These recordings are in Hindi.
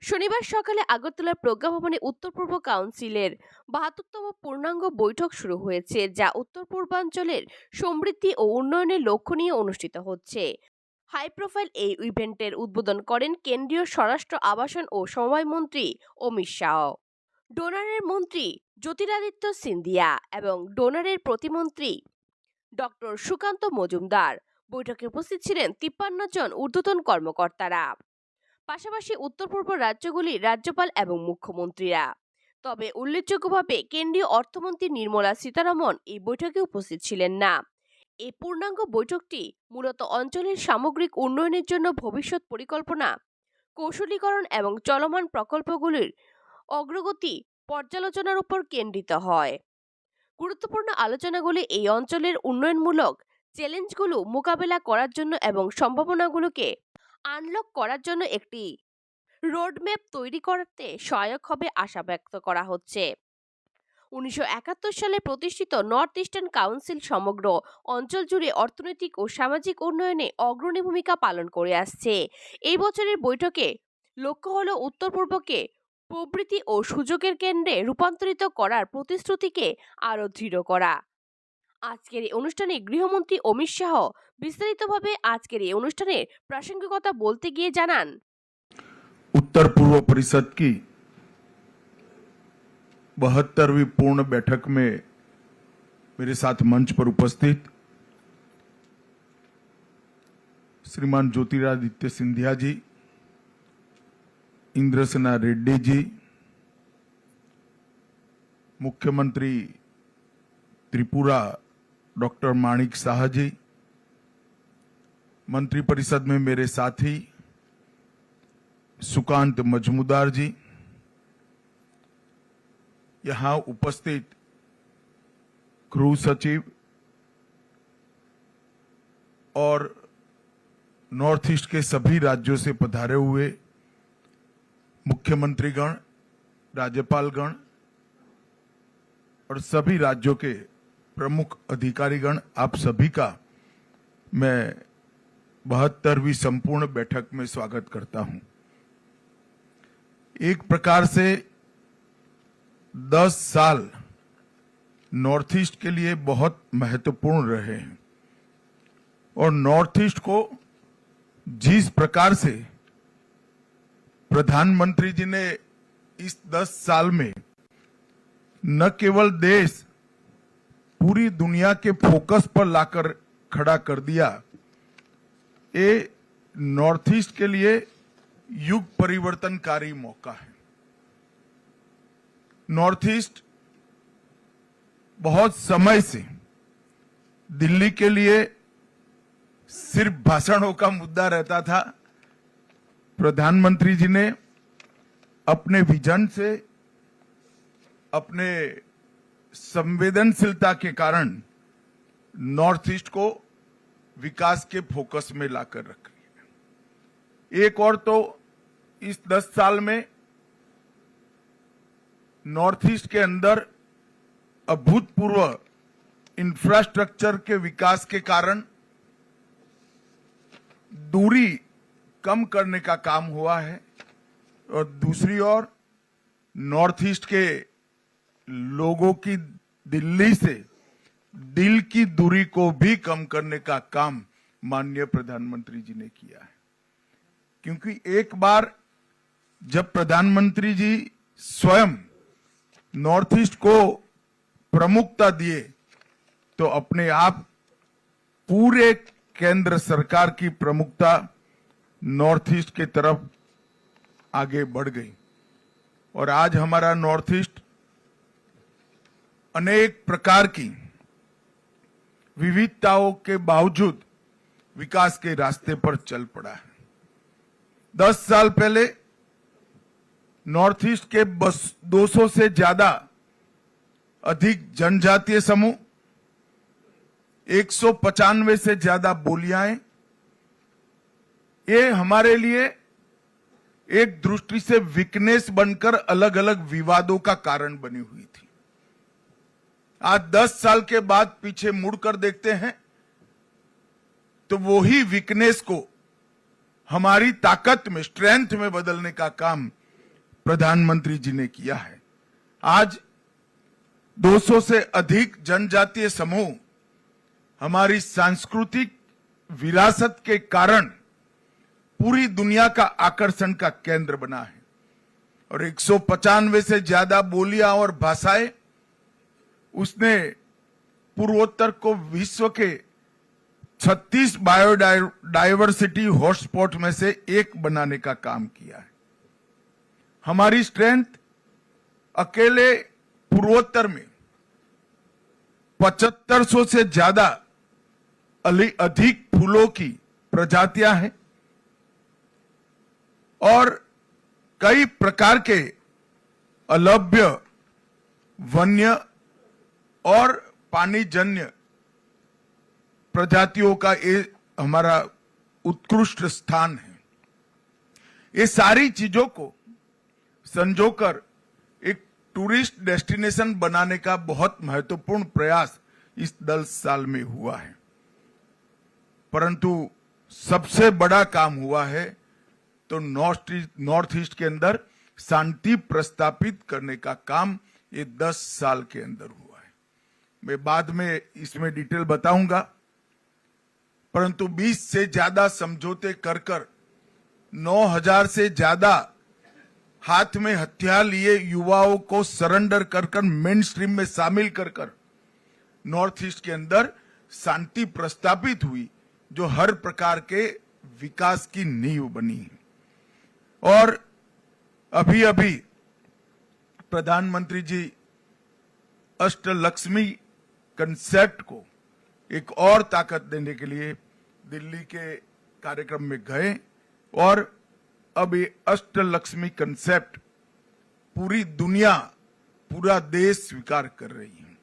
শনিবার সকালে আগরতলার প্রজ্ঞাভবনে উত্তর পূর্ব কাউন্সিলের ৭২তম পূর্ণাঙ্গ বৈঠক শুরু হয়েছে, যা উত্তর পূর্বাঞ্চলের সমৃদ্ধি ও উন্নয়নের লক্ষ্য নিয়ে অনুষ্ঠিত হচ্ছে। হাই প্রোফাইল এই ইভেন্টের উদ্বোধন করেন কেন্দ্রীয় স্বরাষ্ট্র আবাসন ও সমবায় মন্ত্রী অমিত শাহ। ডোনারের মন্ত্রী জ্যোতিরাদিত্য সিন্ধিয়া এবং ডোনারের প্রতিমন্ত্রী ডক্টর সুকান্ত মজুমদার। বৈঠকে উপস্থিত ছিলেন ৫৩ জন ঊর্ধ্বতন কর্মকর্তারা, পাশাপাশি উত্তর পূর্ব রাজ্যগুলির রাজ্যপাল এবং মুখ্যমন্ত্রীরা। তবে উল্লেখযোগ্যভাবে কেন্দ্রীয় অর্থমন্ত্রী নির্মলা সীতারামন এই বৈঠকে উপস্থিত ছিলেন না। এই পূর্ণাঙ্গ বৈঠকটি মূলত অঞ্চলের সামগ্রিক উন্নয়নের জন্য ভবিষ্যৎ পরিকল্পনা, কৌশলীকরণ এবং চলমান প্রকল্পগুলির অগ্রগতি পর্যালোচনার উপর কেন্দ্রিত হয়। গুরুত্বপূর্ণ আলোচনাগুলি এই অঞ্চলের উন্নয়নমূলক চ্যালেঞ্জগুলো মোকাবেলা করার জন্য এবং সম্ভাবনাগুলোকে আনলক করার জন্য একটি রোডম্যাপ তৈরি করতে সহায়ক হবে আশা ব্যক্ত করা হচ্ছে। ১৯৭১ সালে প্রতিষ্ঠিত নর্থ ইস্টার্ন কাউন্সিল সমগ্র অঞ্চল জুড়ে অর্থনৈতিক ও সামাজিক উন্নয়নে অগ্রণী ভূমিকা পালন করে আসছে। এই বছরের বৈঠকে লক্ষ্য হল উত্তর পূর্বকে প্রবৃদ্ধি ও সুযোগের কেন্দ্রে রূপান্তরিত করার প্রতিশ্রুতিকে আরও দৃঢ় করা। আজকের এই অনুষ্ঠানে গৃহমন্ত্রী অমিত শাহ বিস্তারিতভাবে আজকের এই অনুষ্ঠানের প্রাসঙ্গিকতা বলতে গিয়ে জানান, उत्तर पूर्व परिषद की 72वीं पूर्ण बैठक में मेरे साथ मंच पर उपस्थित श्रीमान ज्योतिरादित्य सिंधिया जी, इंद्रसेना रेड्डी जी, मुख्यमंत्री त्रिपुरा डॉक्टर माणिक शाह जी, मंत्रिपरिषद में मेरे साथी सुकांत मजमूदार जी, यहां उपस्थित गृह सचिव और नॉर्थ ईस्ट के सभी राज्यों से पधारे हुए मुख्यमंत्रीगण, राज्यपालगण और सभी राज्यों के प्रमुख अधिकारीगण, आप सभी का मैं 72वीं संपूर्ण बैठक में स्वागत करता हूं। एक प्रकार से 10 साल नॉर्थ ईस्ट के लिए बहुत महत्वपूर्ण रहे हैं और नॉर्थ ईस्ट को जिस प्रकार से प्रधानमंत्री जी ने इस 10 साल में न केवल देश, पूरी दुनिया के फोकस पर लाकर खड़ा कर दिया, ये नॉर्थ ईस्ट के लिए युग परिवर्तनकारी मौका है। नॉर्थ ईस्ट बहुत समय से दिल्ली के लिए सिर्फ भाषणों का मुद्दा रहता था। प्रधानमंत्री जी ने अपने विजन से, अपने संवेदनशीलता के कारण नॉर्थ ईस्ट को विकास के फोकस में लाकर रखा। एक और तो इस 10 साल में नॉर्थ ईस्ट के अंदर अभूतपूर्व इंफ्रास्ट्रक्चर के विकास के कारण दूरी कम करने का काम हुआ है और दूसरी ओर नॉर्थ ईस्ट के लोगों की दिल्ली से दिल की दूरी को भी कम करने का काम माननीय प्रधानमंत्री जी ने किया है। क्योंकि एक बार जब प्रधानमंत्री जी स्वयं नॉर्थ ईस्ट को प्रमुखता दिए तो अपने आप पूरे केंद्र सरकार की प्रमुखता नॉर्थ ईस्ट की तरफ आगे बढ़ गई और आज हमारा नॉर्थ ईस्ट अनेक प्रकार की विविधताओं के बावजूद विकास के रास्ते पर चल पड़ा है। 10 साल पहले नॉर्थ ईस्ट के 200 से ज्यादा अधिक जनजातीय समूह, 195 से ज्यादा बोलियां, ये हमारे लिए एक दृष्टि से वीकनेस बनकर अलग अलग विवादों का कारण बनी हुई थी। आज 10 साल के बाद पीछे मुड़कर देखते हैं तो वही वीकनेस को हमारी ताकत में, स्ट्रेंथ में बदलने का काम प्रधानमंत्री जी ने किया है। आज 200 से अधिक जनजातीय समूह हमारी सांस्कृतिक विरासत के कारण पूरी दुनिया का आकर्षण का केंद्र बना है और 195 से ज्यादा बोलियां और भाषाएं उसने पूर्वोत्तर को विश्व के 36 बायोडायवर्सिटी हॉटस्पॉट में से एक बनाने का काम किया है। हमारी स्ट्रेंथ अकेले पूर्वोत्तर में 7500 से ज्यादा अधिक फूलों की प्रजातियां हैं और कई प्रकार के अलभ्य, वन्य और पानीजन्य प्रजातियों का ये हमारा उत्कृष्ट स्थान है। ये सारी चीजों को संजोकर एक टूरिस्ट डेस्टिनेशन बनाने का बहुत महत्वपूर्ण प्रयास इस 10 साल में हुआ है। परंतु सबसे बड़ा काम हुआ है तो नॉर्थ ईस्ट के अंदर शांति प्रस्तापित करने का काम ये 10 साल के अंदर हुआ है। मैं बाद में इसमें डिटेल बताऊंगा, परंतु 20 से ज्यादा समझौते कर 9,000 से ज्यादा हाथ में हथियार लिए युवाओं को सरेंडर कर मेन स्ट्रीम में शामिल कर नॉर्थ ईस्ट के अंदर शांति प्रस्तापित हुई, जो हर प्रकार के विकास की नींव बनी है। और अभी अभी प्रधानमंत्री जी अष्टलक्ष्मी कंसेप्ट को एक और ताकत देने के लिए दिल्ली के कार्यक्रम में गए और अब ये अष्टलक्ष्मी कंसेप्ट पूरी दुनिया, पूरा देश स्वीकार कर रही है।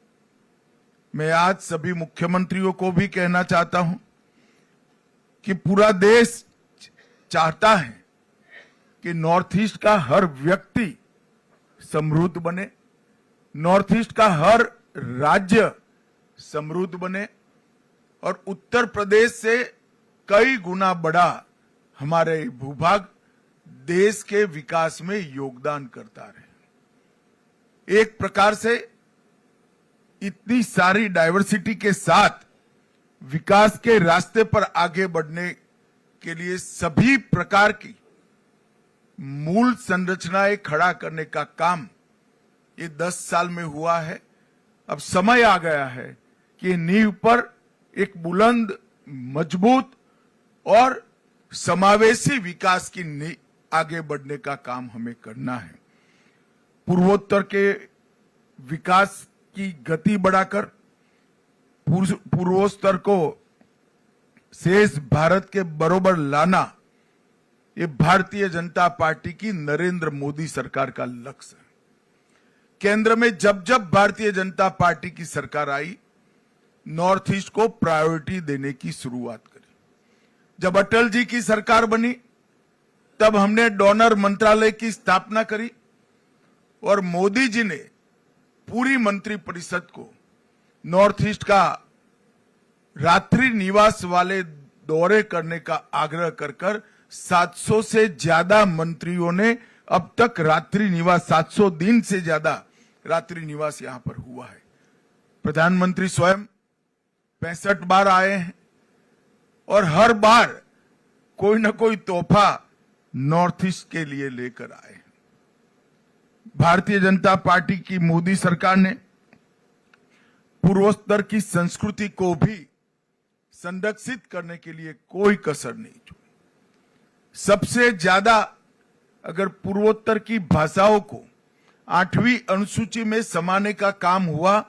मैं आज सभी मुख्यमंत्रियों को भी कहना चाहता हूं कि पूरा देश चाहता है कि नॉर्थ ईस्ट का हर व्यक्ति समृद्ध बने, नॉर्थ ईस्ट का हर राज्य समृद्ध बने और उत्तर प्रदेश से कई गुना बड़ा हमारे भूभाग देश के विकास में योगदान करता रहे। एक प्रकार से इतनी सारी डाइवर्सिटी के साथ विकास के रास्ते पर आगे बढ़ने के लिए सभी प्रकार की मूल संरचनाएं खड़ा करने का काम ये 10 साल में हुआ है। अब समय आ गया है कि नींव पर एक बुलंद, मजबूत और समावेशी विकास की आगे बढ़ने का काम हमें करना है। पूर्वोत्तर के विकास की गति बढ़ाकर पूर्वोत्तर को शेष भारत के बरोबर लाना, ये भारतीय जनता पार्टी की नरेंद्र मोदी सरकार का लक्ष्य है। केंद्र में जब जब भारतीय जनता पार्टी की सरकार आई, नॉर्थ ईस्ट को प्रायोरिटी देने की शुरुआत करी। जब अटल जी की सरकार बनी तब हमने डोनर मंत्रालय की स्थापना करी और मोदी जी ने पूरी मंत्रिपरिषद को नॉर्थ ईस्ट का रात्रि निवास वाले दौरे करने का आग्रह कर 700 से ज्यादा मंत्रियों ने अब तक रात्रि निवास, 700 दिन से ज्यादा रात्रि निवास यहां पर हुआ है। प्रधानमंत्री स्वयं 65 बार आए हैं और हर बार कोई न कोई तोहफा नॉर्थ ईस्ट के लिए लेकर आए हैं। भारतीय जनता पार्टी की मोदी सरकार ने पूर्वोत्तर की संस्कृति को भी संरक्षित करने के लिए कोई कसर नहीं छोड़ी। सबसे ज्यादा अगर पूर्वोत्तर की भाषाओं को 8वीं अनुसूची में समाने का काम हुआ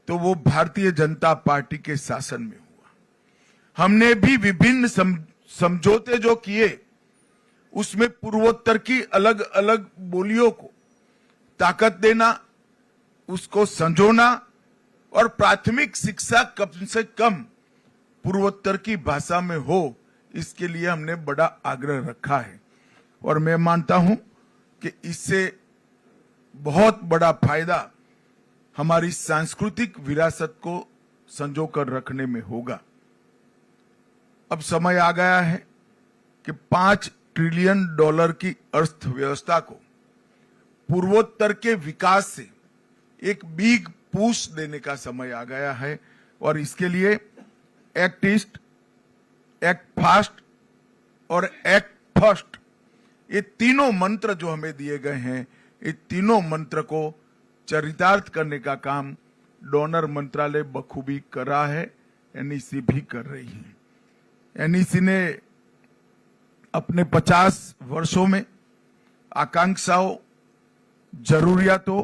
तो वो भारतीय जनता पार्टी के शासन में हुआ। हमने भी विभिन्न समझौते जो किए उसमें पूर्वोत्तर की अलग अलग बोलियों को ताकत देना, उसको संजोना और प्राथमिक शिक्षा कम से कम पूर्वोत्तर की भाषा में हो, इसके लिए हमने बड़ा आग्रह रखा है। और मैं मानता हूं कि इससे बहुत बड़ा फायदा हमारी सांस्कृतिक विरासत को संजोकर रखने में होगा। अब समय आ गया है कि $5 ट्रिलियन की अर्थव्यवस्था को पूर्वोत्तर के विकास से एक बिग पुश देने का समय आ गया है और इसके लिए एक्ट ईस्ट, एक्ट फास्ट और एक्ट फर्स्ट, ये तीनों मंत्र जो हमें दिए गए हैं, ये तीनों मंत्र को चरितार्थ करने का काम डोनर मंत्रालय बखूबी कर रहा है, एनईसी भी कर रही है। एनईसी ने अपने 50 वर्षों में आकांक्षाओं, जरूरियातों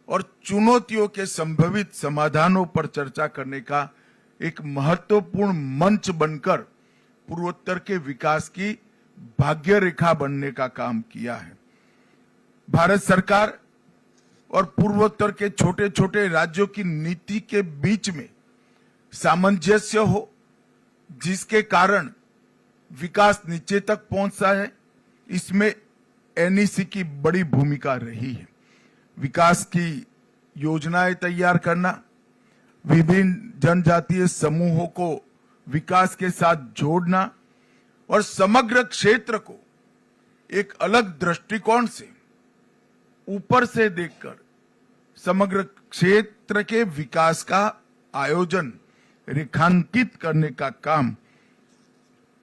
और चुनौतियों के संभावित समाधानों पर चर्चा करने का एक महत्वपूर्ण मंच बनकर पूर्वोत्तर के विकास की भाग्य रेखा बनने का काम किया है। भारत सरकार और पूर्वोत्तर के छोटे छोटे राज्यों की नीति के बीच में सामंजस्य हो, जिसके कारण विकास नीचे तक पहुंचता है, इसमें एनईसी की बड़ी भूमिका रही है। विकास की योजनाएं तैयार करना, विभिन्न जनजातीय समूहों को विकास के साथ जोड़ना और समग्र क्षेत्र को एक अलग दृष्टिकोण से ऊपर से देखकर समग्र क्षेत्र के विकास का आयोजन, रेखांकित करने का काम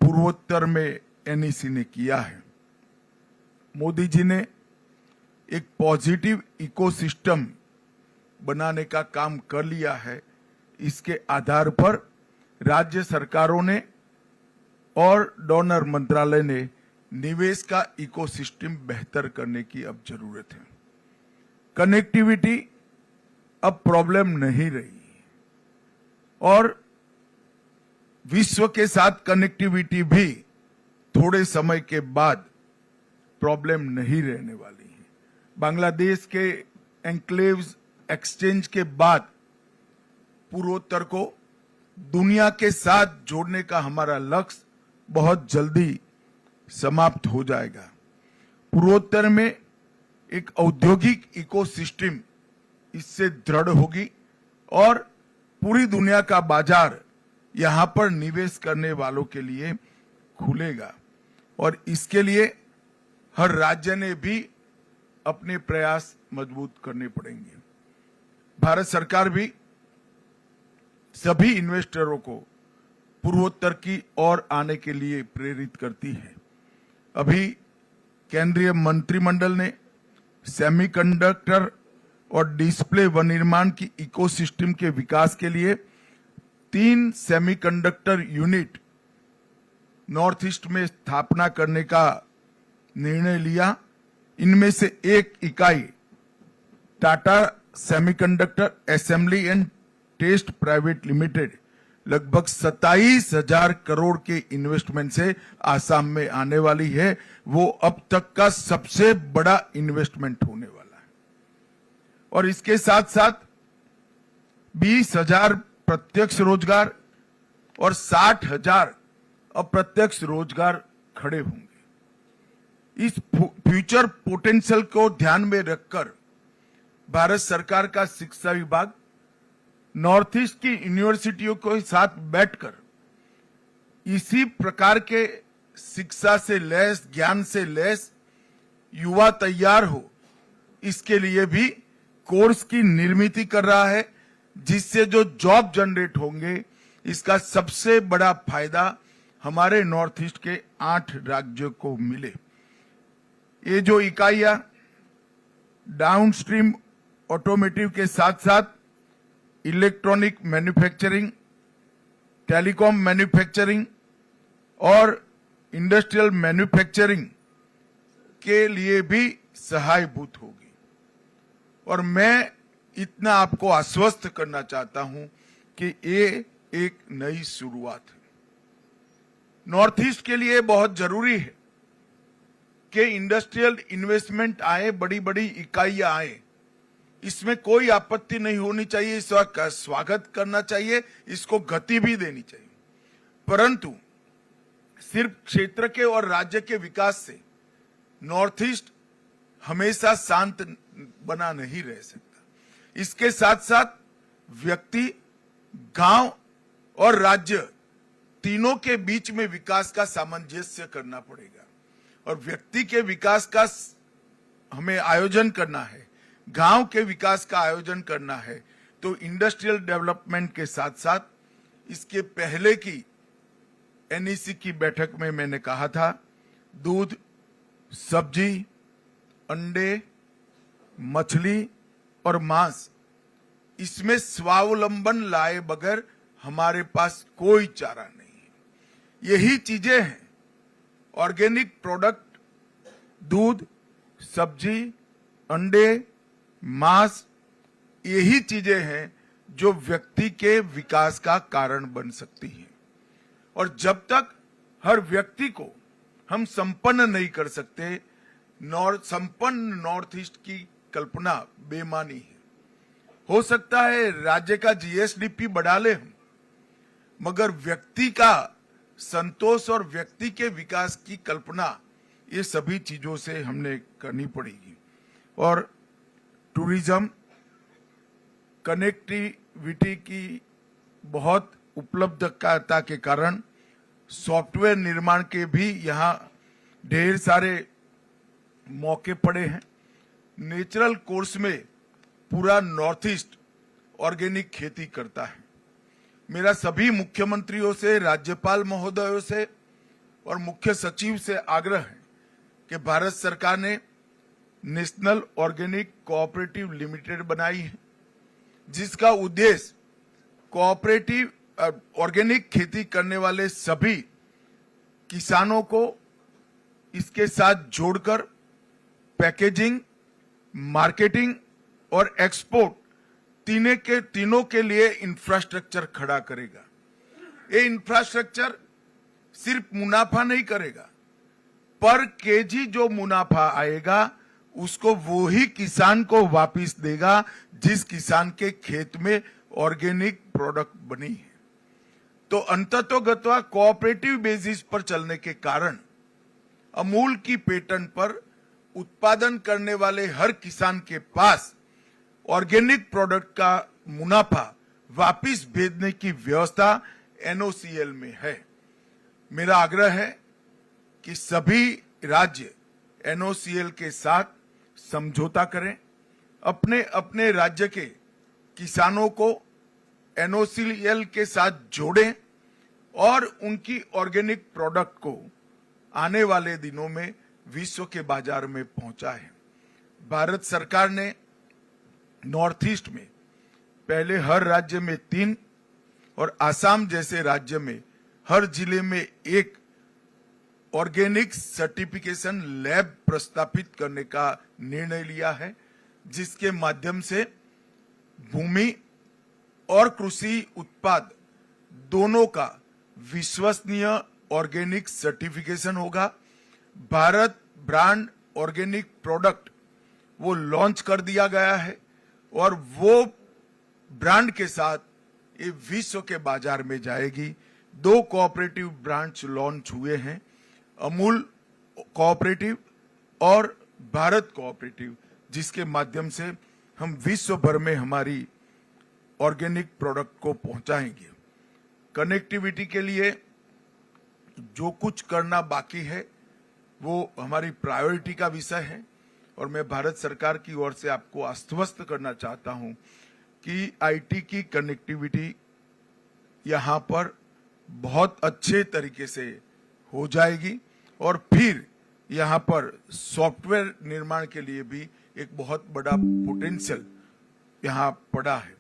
पूर्वोत्तर में एनईसी ने किया है। मोदी जी ने एक पॉजिटिव इकोसिस्टम बनाने का काम कर लिया है। इसके आधार पर राज्य सरकारों ने और डोनर मंत्रालय ने निवेश का इकोसिस्टम बेहतर करने की अब जरूरत है। कनेक्टिविटी अब प्रॉब्लम नहीं रही और विश्व के साथ कनेक्टिविटी भी थोड़े समय के बाद प्रॉब्लम नहीं रहने वाली है। बांग्लादेश के एन्क्लेव्स एक्सचेंज के बाद पूर्वोत्तर को दुनिया के साथ जोड़ने का हमारा लक्ष्य बहुत जल्दी समाप्त हो जाएगा। पूर्वोत्तर में एक औद्योगिक इकोसिस्टम इससे दृढ़ होगी और पूरी दुनिया का बाजार यहां पर निवेश करने वालों के लिए खुलेगा और इसके लिए हर राज्य ने भी अपने प्रयास मजबूत करने पड़ेंगे। भारत सरकार भी सभी इन्वेस्टरों को पूर्वोत्तर की ओर आने के लिए प्रेरित करती है। अभी केंद्रीय मंत्रिमंडल ने सेमीकंडक्टर और डिस्प्ले विनिर्माण की इकोसिस्टम के विकास के लिए 3 सेमीकंडक्टर यूनिट नॉर्थ ईस्ट में स्थापना करने का निर्णय लिया। इनमें से एक इकाई Tata semiconductor assembly and test private limited लगभग 27,000 करोड़ के इन्वेस्टमेंट से आसाम में आने वाली है। वो अब तक का सबसे बड़ा इन्वेस्टमेंट होने वाला है और इसके साथ साथ 20,000 प्रत्यक्ष रोजगार और 60,000 अप्रत्यक्ष रोजगार खड़े होंगे। इस फ्यूचर पोटेंशियल को ध्यान में रखकर भारत सरकार का शिक्षा विभाग नॉर्थ ईस्ट की यूनिवर्सिटियों के साथ बैठकर इसी प्रकार के शिक्षा से लैस, ज्ञान से लैस युवा तैयार हो, इसके लिए भी कोर्स की निर्मित कर रहा है, जिससे जो जॉब जनरेट होंगे इसका सबसे बड़ा फायदा हमारे नॉर्थ ईस्ट के 8 राज्यों को मिले। ये जो इकाइयां डाउनस्ट्रीम ऑटोमेटिव के साथ साथ इलेक्ट्रॉनिक मैन्युफैक्चरिंग, टेलीकॉम मैन्युफैक्चरिंग और इंडस्ट्रियल मैन्युफैक्चरिंग के लिए भी सहायभूत होगी और मैं इतना आपको आश्वस्त करना चाहता हूं कि ये एक नई शुरुआत है। नॉर्थ ईस्ट के लिए बहुत जरूरी है कि इंडस्ट्रियल इन्वेस्टमेंट आए, बड़ी बड़ी इकाइयां आए, इसमें कोई आपत्ति नहीं होनी चाहिए, इसका स्वागत करना चाहिए, इसको गति भी देनी चाहिए। परंतु सिर्फ क्षेत्र के और राज्य के विकास से नॉर्थ ईस्ट हमेशा शांत बना नहीं रह सकता। इसके साथ साथ व्यक्ति, गांव और राज्य तीनों के बीच में विकास का सामंजस्य करना पड़ेगा और व्यक्ति के विकास का हमें आयोजन करना है, गांव के विकास का आयोजन करना है, तो इंडस्ट्रियल डेवलपमेंट के साथ साथ इसके पहले की एनईसी की बैठक में मैंने कहा था, दूध, सब्जी, अंडे, मछली और मांस, इसमें स्वावलंबन लाए बगैर हमारे पास कोई चारा नहीं है। यही चीजें हैं, ऑर्गेनिक प्रोडक्ट, दूध, सब्जी, अंडे, मांस, यही चीजें हैं जो व्यक्ति के विकास का कारण बन सकती हैं। और जब तक हर व्यक्ति को हम संपन्न नहीं कर सकते, संपन्न नॉर्थ ईस्ट की कल्पना बेमानी है। हो सकता है राज्य का जीएसडीपी बढ़ा ले हम, मगर व्यक्ति का संतोष और व्यक्ति के विकास की कल्पना, ये सभी चीजों से हमने करनी पड़ेगी। और टूरिज्म, कनेक्टिविटी की बहुत उपलब्धता के कारण सॉफ्टवेयर निर्माण के भी यहाँ ढेर सारे मौके पड़े हैं। नेचुरल कोर्स में पूरा नॉर्थ ईस्ट ऑर्गेनिक खेती करता है। मेरा सभी मुख्यमंत्रियों से, राज्यपाल महोदयों से और मुख्य सचिव से आग्रह है कि भारत सरकार ने नेशनल ऑर्गेनिक कोऑपरेटिव लिमिटेड बनाई है, जिसका उद्देश्य कोऑपरेटिव ऑर्गेनिक खेती करने वाले सभी किसानों को इसके साथ जोड़कर पैकेजिंग, मार्केटिंग और एक्सपोर्ट तीनों के लिए इंफ्रास्ट्रक्चर खड़ा करेगा। ये इंफ्रास्ट्रक्चर सिर्फ मुनाफा नहीं करेगा, पर केजी जो मुनाफा आएगा उसको वो ही किसान को वापस देगा जिस किसान के खेत में ऑर्गेनिक प्रोडक्ट बनी है। तो अंततोगत्वा कोऑपरेटिव बेसिस पर चलने के कारण अमूल की पेटेंट पर उत्पादन करने वाले हर किसान के पास ऑर्गेनिक प्रोडक्ट का मुनाफा वापस भेजने की व्यवस्था एनओसीएल में है। मेरा आग्रह है कि सभी राज्य एनओसीएल के साथ समझौता करें, अपने अपने राज्य के किसानों को एनओसीएल के साथ जोड़ें और उनकी ऑर्गेनिक प्रोडक्ट को आने वाले दिनों में विश्व के बाजार में पहुंचाएं। भारत सरकार ने नॉर्थ ईस्ट में पहले हर राज्य में 3 और आसाम जैसे राज्य में हर जिले में 1 ऑर्गेनिक सर्टिफिकेशन लैब प्रस्तापित करने का निर्णय लिया है, जिसके माध्यम से भूमि और कृषि उत्पाद दोनों का विश्वसनीय ऑर्गेनिक सर्टिफिकेशन होगा। भारत ब्रांड ऑर्गेनिक प्रोडक्ट वो लॉन्च कर दिया गया है और वो ब्रांड के साथ ये विश्व के बाजार में जाएगी। 2 कोऑपरेटिव ब्रांड्स लॉन्च हुए हैं, अमूल कोऑपरेटिव और भारत कोऑपरेटिव, जिसके माध्यम से हम विश्व भर में हमारी ऑर्गेनिक प्रोडक्ट को पहुंचाएंगे। कनेक्टिविटी के लिए जो कुछ करना बाकी है वो हमारी प्रायोरिटी का विषय है और मैं भारत सरकार की ओर से आपको आश्वस्त करना चाहता हूं कि आईटी की कनेक्टिविटी यहां पर बहुत अच्छे तरीके से हो जाएगी और फिर यहां पर सॉफ्टवेयर निर्माण के लिए भी एक बहुत बड़ा पोटेंशियल यहां पड़ा है।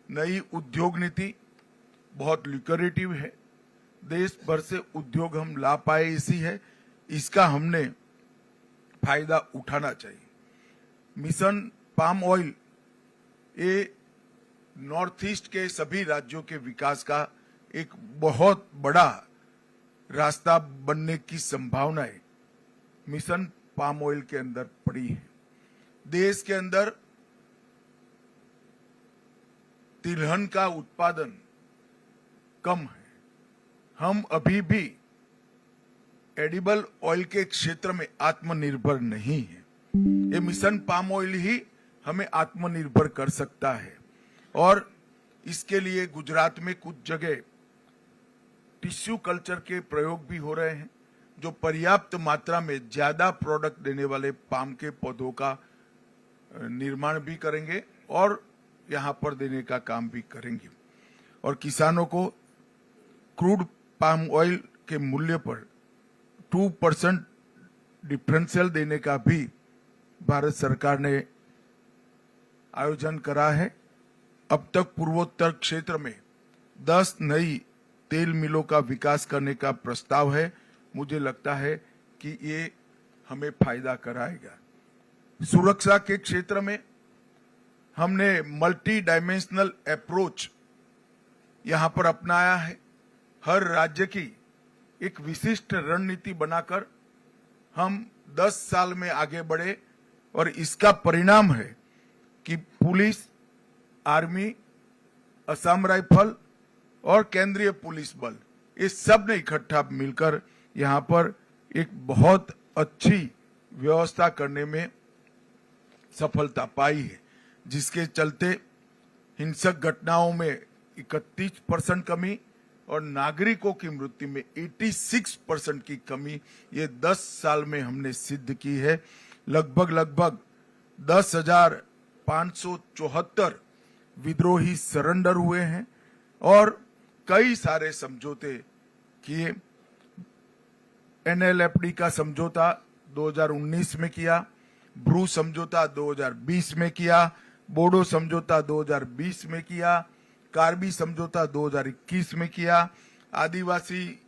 नई उद्योग नीति बहुत लुक्रेटिव है, देश भर से उद्योग हम ला पाए इसी है, इसका हमने फायदा उठाना चाहिए। मिशन पाम ऑयल ये नॉर्थ ईस्ट के सभी राज्यों के विकास का एक बहुत बड़ा रास्ता बनने की संभावनाएं मिशन पाम ऑयल के अंदर पड़ी है। देश के अंदर तिलहन का उत्पादन कम है, हम अभी भी एडिबल ऑयल के क्षेत्र में आत्मनिर्भर नहीं है। ये मिशन पाम ऑयल ही हमें आत्मनिर्भर कर सकता है और इसके लिए गुजरात में कुछ जगह टिश्यू कल्चर के प्रयोग भी हो रहे हैं। जो पर्याप्त मात्रा में ज्यादा प्रोडक्ट देने वाले पाम के पौधों का निर्माण भी करेंगे और यहां पर देने का काम भी करेंगे। और किसानों को क्रूड पाम ऑयल के मूल्य पर 2% डिफरेंशियल देने का भी भारत सरकार ने आयोजन करा है। अब तक पूर्वोत्तर क्षेत्र में 10 नई तेल मिलों का विकास करने का प्रस्ताव है। मुझे लगता है कि ये हमें फायदा कराएगा। सुरक्षा के क्षेत्र में हमने मल्टी डायमेंशनल अप्रोच यहां पर अपनाया है। हर राज्य की एक विशिष्ट रणनीति बनाकर हम 10 साल में आगे बढ़े और इसका परिणाम है कि पुलिस, आर्मी, असम राइफल और केंद्रीय पुलिस बल, ये सब ने इकट्ठा मिलकर यहां पर एक बहुत अच्छी व्यवस्था करने में सफलता पाई है, जिसके चलते हिंसक घटनाओं में 31% कमी और नागरिकों की मृत्यु में 86% की कमी ये 10 साल में हमने सिद्ध की है। लगभग 10,574 विद्रोही सरेंडर हुए हैं और कई सारे समझौते किए। NLFD का समझौता 2019 में किया, ब्रू समझौता 2020 में किया, बोडो समझौता 2020 में किया, कार्बी समझौता 2021 में किया, आदिवासी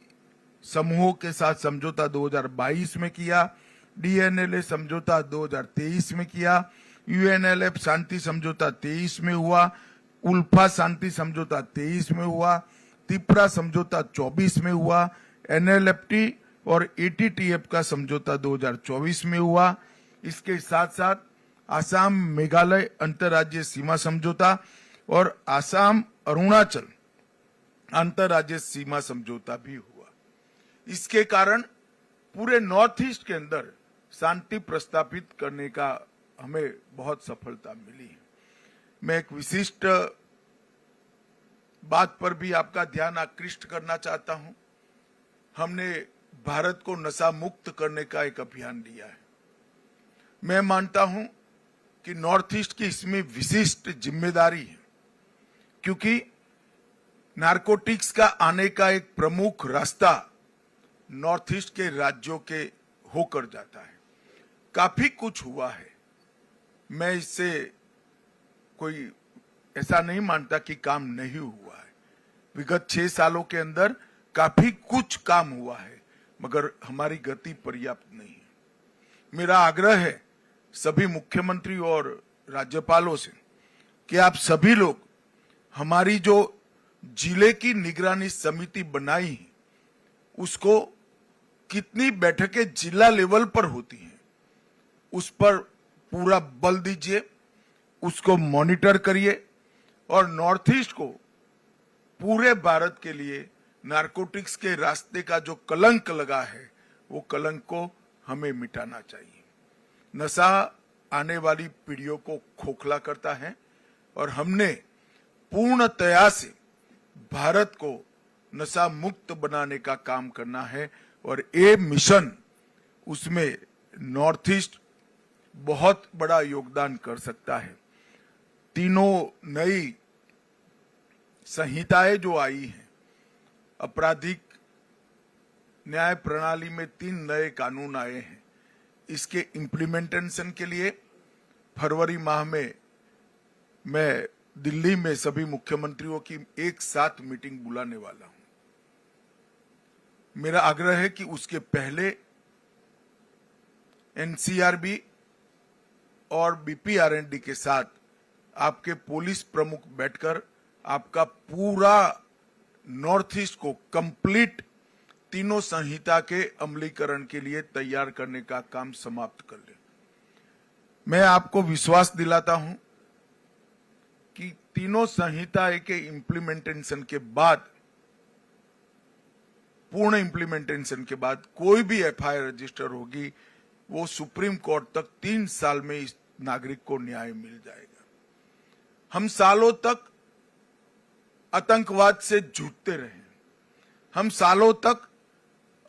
समूहों के साथ समझौता 2022 में किया, DNLA समझौता 2023 में किया, UNLF शांति समझौता 23 में हुआ, उल्फा शांति समझौता 23 में हुआ, त्रिपुरा समझौता 24 में हुआ, NLFT और ATTF का समझौता 2024 में हुआ। इसके साथ साथ आसाम मेघालय अंतर्राज्यीय सीमा समझौता और आसाम अरुणाचल अंतर्राज्यीय सीमा समझौता भी हुआ। इसके कारण पूरे नॉर्थ ईस्ट के अंदर शांति प्रस्थापित करने का हमें बहुत सफलता मिली है। मैं एक विशिष्ट बात पर भी आपका ध्यान आकृष्ट करना चाहता हूं। हमने भारत को नशा मुक्त करने का एक अभियान लिया है। मैं मानता हूं कि नॉर्थ ईस्ट की इसमें विशिष्ट जिम्मेदारी है, क्योंकि नारकोटिक्स का आने का एक प्रमुख रास्ता नॉर्थ ईस्ट के राज्यों के होकर जाता है। काफी कुछ हुआ है, मैं इससे कोई ऐसा नहीं मानता कि काम नहीं हुआ है। विगत 6 सालों के अंदर काफी कुछ काम हुआ है, मगर हमारी गति पर्याप्त नहीं है। मेरा आग्रह है सभी मुख्यमंत्री और राज्यपालों से कि आप सभी लोग हमारी जो जिले की निगरानी समिति बनाई है, उसको कितनी बैठकें जिला लेवल पर होती हैं, उस पर पूरा बल दीजिए, उसको मॉनिटर करिए और नॉर्थ ईस्ट को पूरे भारत के लिए नारकोटिक्स के रास्ते का जो कलंक लगा है, वो कलंक को हमें मिटाना चाहिए। नशा आने वाली पीढ़ियों को खोखला करता है और हमने पूर्णतया से भारत को नशा मुक्त बनाने का काम करना है और ये मिशन, उसमें नॉर्थ ईस्ट बहुत बड़ा योगदान कर सकता है। तीनों नई संहिताएं जो आई हैं, आपराधिक न्याय प्रणाली में 3 नए कानून आए हैं। इसके इम्प्लीमेंटेशन के लिए फरवरी माह में मैं दिल्ली में सभी मुख्यमंत्रियों की एक साथ मीटिंग बुलाने वाला हूं। मेरा आग्रह है कि उसके पहले NCRB और BPRND के साथ आपके पुलिस प्रमुख बैठकर आपका पूरा नॉर्थ ईस्ट को कंप्लीट तीनों संहिता के अमलीकरण के लिए तैयार करने का काम समाप्त कर ले। मैं आपको विश्वास दिलाता हूं कि तीनों संहिता के इम्प्लीमेंटेशन के बाद, पूर्ण इम्प्लीमेंटेशन के बाद कोई भी FIR रजिस्टर होगी, वो सुप्रीम कोर्ट तक 3 साल में इस नागरिक को न्याय मिल जाएगा। हम सालों तक आतंकवाद से जूझते रहे, हम सालों तक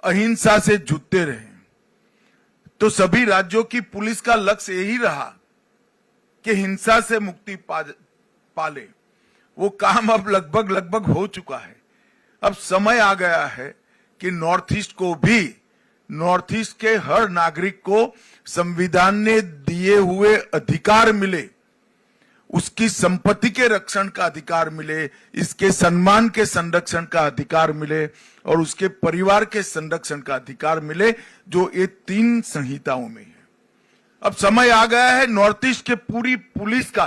अहिंसा से जूझते रहे, तो सभी राज्यों की पुलिस का लक्ष्य यही रहा कि हिंसा से मुक्ति पाले। वो काम अब लगभग हो चुका है। अब समय आ गया है कि नॉर्थ ईस्ट के हर नागरिक को संविधान ने दिए हुए अधिकार मिले, उसकी संपत्ति के रक्षण का अधिकार मिले, इसके सम्मान के संरक्षण का अधिकार मिले और उसके परिवार के संरक्षण का अधिकार मिले, जो ये 3 संहिताओं में है। अब समय आ गया है नॉर्थ ईस्ट के पूरी पुलिस का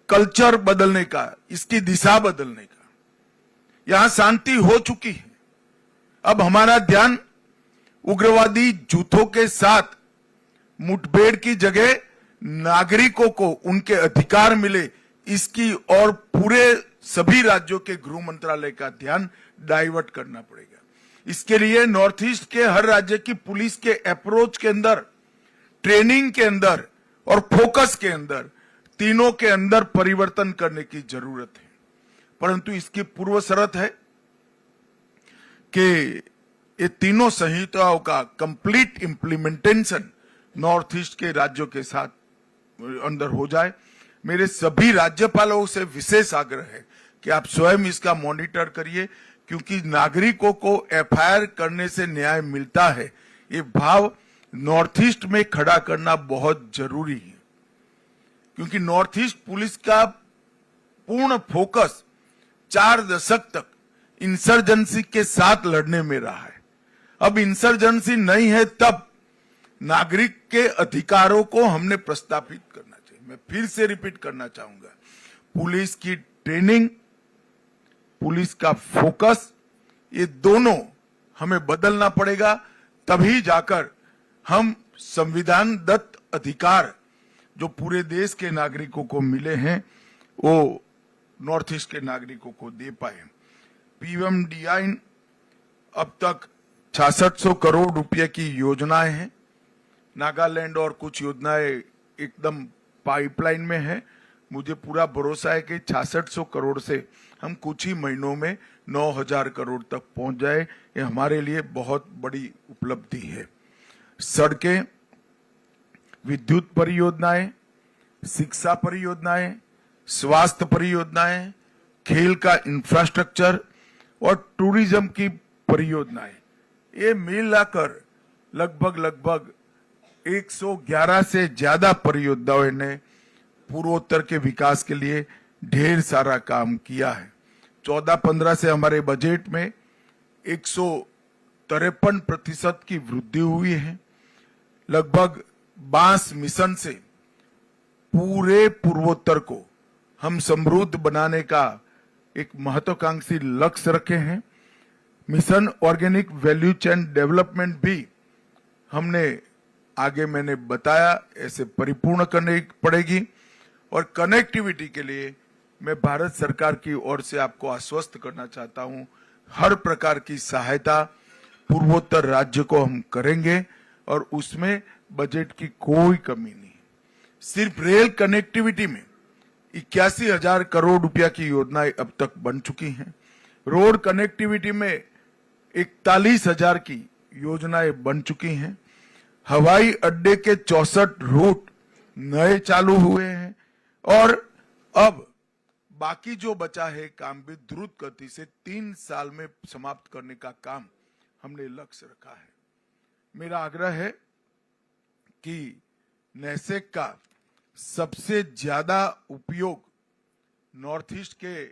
कल्चर बदलने का, इसकी दिशा बदलने का। यहां शांति हो चुकी है। अब हमारा ध्यान उग्रवादी जूथों के साथ मुठभेड़ की जगह नागरिकों को उनके अधिकार मिले, इसकी और पूरे सभी राज्यों के गृह मंत्रालय का ध्यान डाइवर्ट करना पड़ेगा। इसके लिए नॉर्थ ईस्ट के हर राज्य की पुलिस के अप्रोच के अंदर, ट्रेनिंग के अंदर और फोकस के अंदर, तीनों के अंदर परिवर्तन करने की जरूरत है। परंतु इसकी पूर्व शर्त है कि ये तीनों संहिताओं का कंप्लीट इंप्लीमेंटेशन नॉर्थ ईस्ट के राज्यों के साथ अंदर हो जाए। मेरे सभी राज्यपालों से विशेष आग्रह है कि आप स्वयं इसका मॉनिटर करिए, क्योंकि नागरिकों को एफआईआर करने से न्याय मिलता है, ये भाव नॉर्थ ईस्ट में खड़ा करना बहुत जरूरी है। क्योंकि नॉर्थ ईस्ट पुलिस का पूर्ण फोकस 4 दशक तक इंसर्जेंसी के साथ लड़ने में रहा है। अब इंसर्जेंसी नहीं है, तब नागरिक के अधिकारों को हमने प्रस्तावित करना चाहिए। मैं फिर से रिपीट करना चाहूंगा, पुलिस की ट्रेनिंग, पुलिस का फोकस, ये दोनों हमें बदलना पड़ेगा, तभी जाकर हम संविधान दत्त अधिकार जो पूरे देश के नागरिकों को मिले हैं वो नॉर्थ ईस्ट के नागरिकों को दे पाए। पीएमडीआई अब तक 6600 करोड़ रुपए की योजनाएं हैं। नागालैंड और कुछ योजनाएं एकदम पाइपलाइन में है। मुझे पूरा भरोसा है कि 6600 करोड़ से हम कुछ ही महीनों में 9000 करोड़ तक पहुंच जाए। ये हमारे लिए बहुत बड़ी उपलब्धि है। सड़कें, विद्युत परियोजनाएं, शिक्षा परियोजनाएं, स्वास्थ्य परियोजनाएं, खेल का इंफ्रास्ट्रक्चर और टूरिज्म की परियोजनाएं, ये मिलाकर लगभग 111 से ज्यादा परियोजनाओं ने पूर्वोत्तर के विकास के लिए ढेर सारा काम किया है। 14-15 से हमारे बजट में 153% की वृद्धि हुई है। लगभग 22 मिशन से पूरे पूर्वोत्तर को हम समृद्ध बनाने का एक महत्वाकांक्षी लक्ष्य रखे हैं। Mission organic value chain development भी हमने आगे मैंने बताया ऐसे परिपूर्ण करनी पड़ेगी। और कनेक्टिविटी के लिए मैं भारत सरकार की ओर से आपको आश्वस्त करना चाहता हूं, हर प्रकार की सहायता पूर्वोत्तर राज्य को हम करेंगे और उसमें बजट की कोई कमी नहीं। सिर्फ रेल कनेक्टिविटी में 81,000 करोड़ रुपया की योजनाएं अब तक बन चुकी हैं। रोड कनेक्टिविटी में 41,000 की योजनाएं बन चुकी हैं। हवाई अड्डे के 64 रूट नए चालू हुए हैं और अब बाकी जो बचा है काम भी द्रुत गति से 3 साल में समाप्त करने का काम हमने लक्ष्य रखा है। मेरा आग्रह है कि नेसेक का सबसे ज्यादा उपयोग नॉर्थ ईस्ट के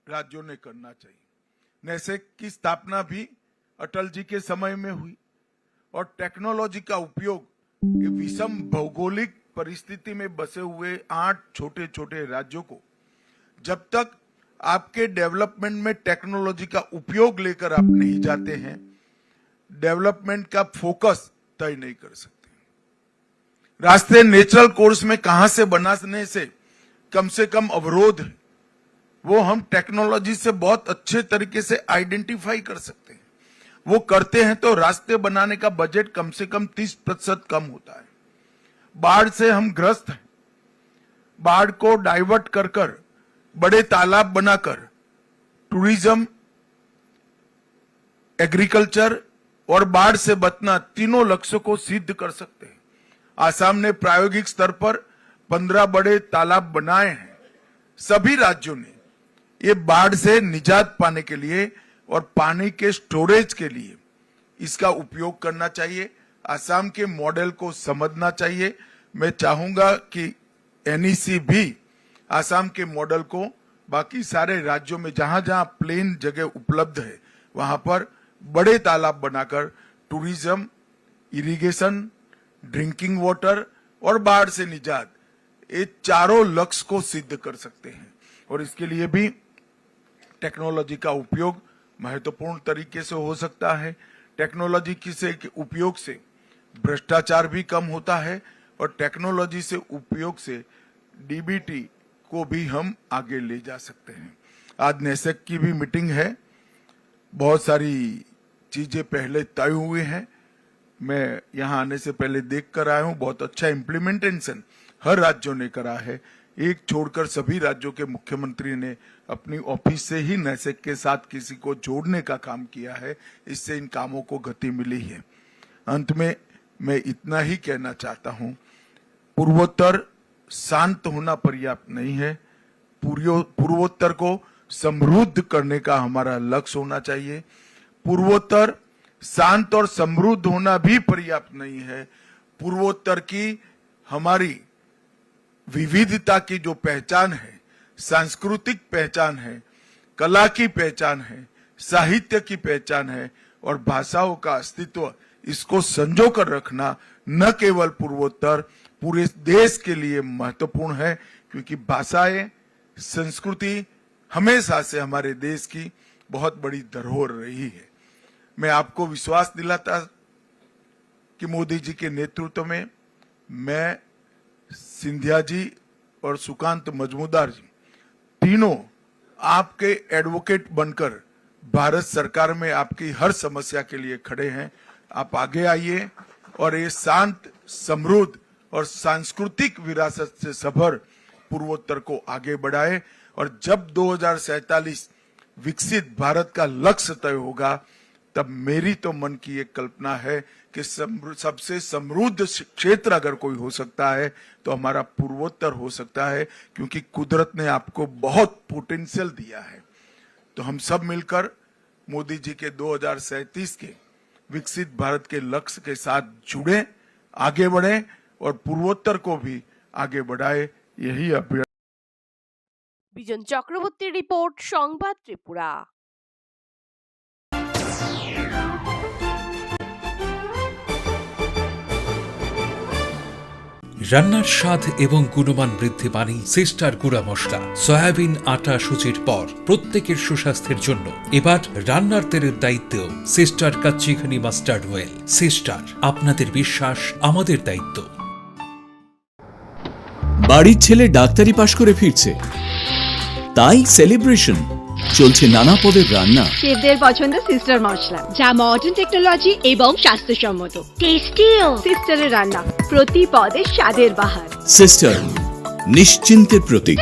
राज्यों ने करना चाहिए। नेसेक की स्थापना भी अटल जी के समय में हुई और टेक्नोलॉजी का उपयोग विषम भौगोलिक परिस्थिति में बसे हुए 8 छोटे छोटे राज्यों को, जब तक आपके डेवलपमेंट में टेक्नोलॉजी का उपयोग लेकर आप नहीं जाते हैं, डेवलपमेंट का फोकस तय नहीं कर सकते। रास्ते नेचुरल कोर्स में कहां से बनाने से कम अवरोध है, वो हम टेक्नोलॉजी से बहुत अच्छे तरीके से आइडेंटिफाई कर सकते हैं। वो करते हैं तो रास्ते बनाने का बजट कम से कम 30% कम होता है। बाढ़ से हम ग्रस्त हैं, बाढ़ को डाइवर्ट कर बड़े तालाब बनाकर टूरिज्म एग्रीकल्चर और बाढ़ से बचना, तीनों लक्ष्यों को सिद्ध कर सकते हैं। आसाम ने प्रायोगिक स्तर पर 15 बड़े तालाब बनाए हैं। सभी राज्यों ने ये बाढ़ से निजात पाने के लिए और पानी के स्टोरेज के लिए इसका उपयोग करना चाहिए। आसाम के मॉडल को समझना चाहिए। मैं चाहूंगा कि एनईसी भी आसाम के मॉडल को बाकी सारे राज्यों में जहां जहां प्लेन जगह उपलब्ध है वहां पर बड़े तालाब बनाकर टूरिज्म, इरिगेशन, ड्रिंकिंग वाटर और बाढ़ से निजात, ये चारों लक्ष्य को सिद्ध कर सकते हैं। और इसके लिए भी टेक्नोलॉजी का उपयोग महत्वपूर्ण तरीके से हो सकता है। टेक्नोलॉजी के उपयोग से भ्रष्टाचार भी कम होता है और टेक्नोलॉजी से उपयोग से डीबीटी को भी हम आगे ले जा सकते हैं। आज नेसेक की भी मीटिंग है। बहुत सारी चीजें पहले तय हुई हैं। मैं यहाँ आने से पहले देख कर आया हूँ। बहुत अच्छा इम्प्लीमेंटेशन हर राज्यों ने करा है। एक छोड़कर सभी राज्यों के मुख्यमंत्री ने अपनी ऑफिस से ही नेसेक के साथ किसी को जोड़ने का काम किया है। इससे इन कामों को गति मिली है। अंत में मैं इतना ही कहना चाहता हूँ, पूर्वोत्तर शांत होना पर्याप्त नहीं है। पूर्वोत्तर को समृद्ध करने का हमारा लक्ष्य होना चाहिए। पूर्वोत्तर शांत और समृद्ध होना भी पर्याप्त नहीं है। पूर्वोत्तर की हमारी विविधता की जो पहचान है, सांस्कृतिक पहचान है, कला की पहचान है, साहित्य की पहचान है और भाषाओं का अस्तित्व, इसको संजो कर रखना न केवल पूर्वोत्तर, पूरे देश के लिए महत्वपूर्ण है। क्योंकि भाषाएं, संस्कृति हमेशा से हमारे देश की बहुत बड़ी धरोहर रही है। मैं आपको विश्वास दिलाता कि मोदी जी के नेतृत्व में मैं, सिंधिया जी और सुकांत मजूमदार जी तीनों आपके एडवोकेट बनकर भारत सरकार में आपकी हर समस्या के लिए खड़े हैं। आप आगे आइए और ये शांत, समृद्ध और सांस्कृतिक विरासत से सभर पूर्वोत्तर को आगे बढ़ाए। और जब 2047 विकसित भारत का लक्ष्य तय होगा, तब मेरी तो मन की एक कल्पना है कि सबसे समृद्ध क्षेत्र अगर कोई हो सकता है तो हमारा पूर्वोत्तर हो सकता है। क्योंकि कुदरत ने आपको बहुत पोटेंशियल दिया है। तो हम सब मिलकर मोदी जी के 2037 के विकसित भारत के लक्ष्य के साथ जुड़े, आगे बढ़े और पूर्वोत्तर को भी आगे बढ़ाए। यही अभ्यर्थना। বিজন চক্রবর্তীর রিপোর্ট, সংবাদ ত্রিপুরা। রান্নার স্বাদ এবং গুণমান বৃদ্ধি পানি সিস্টার গুঁড়া মশলা, সয়াবিন আটা সুজির পর প্রত্যেকের সুস্বাস্থ্যের জন্য এবার রান্নার তেলের দায়িত্বেও sister kachi ghani mustard oil. Sister, আপনাদের বিশ্বাস আমাদের দায়িত্ব। বাড়ির ছেলে ডাক্তারি পাশ করে ফিরছে, তাই সেলিব্রেশন চলছে নানা পদের রান্না। শেফদের পছন্দ সিস্টার মশলা, যা মডার্ন টেকনোলজি এবং স্বাস্থ্যসম্মত। টেস্টিও সিস্টারের রান্না, প্রতি পদে স্বাদের বাহার। সিস্টার, নিশ্চিন্তের প্রতীক।